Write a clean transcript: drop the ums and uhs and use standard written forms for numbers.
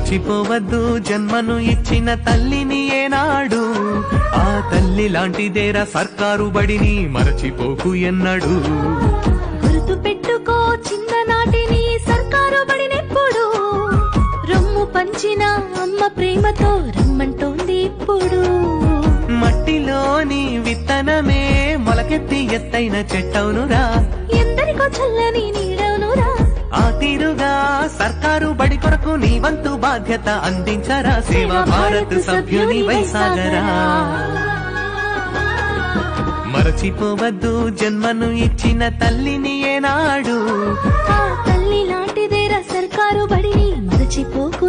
మరచిపోవద్దు జన్మను ఇచ్చిన తల్లిని ఏనాడు, ఆ తల్లి లాంటిదేరా సర్కారు బడిని మరచిపోకు ఎన్నడు. గుర్తు పెట్టుకో చిన్ననాటిని సర్కారు బడినెప్పుడు, రొమ్ము పంచిన అమ్మ ప్రేమతో రమ్మంటోంది ఇప్పుడు. మట్టిలోని విత్తనమే మొలకెత్తి ఎత్తైన చెట్టవునురా, ఎందరికో చల్లని నీడవునురా. ఆ తీరుగా సర్కారు బడి కొరకు నీ వంతు బాధ్యత అందించరా, సేవా భారత్ సభ్యుని వైసాగరా. మరచిపోవద్దు జన్మను ఇచ్చిన తల్లిని ఏనాడు, ఆ తల్లి లాంటిదేరా సర్కారు బడిని మరచిపోకు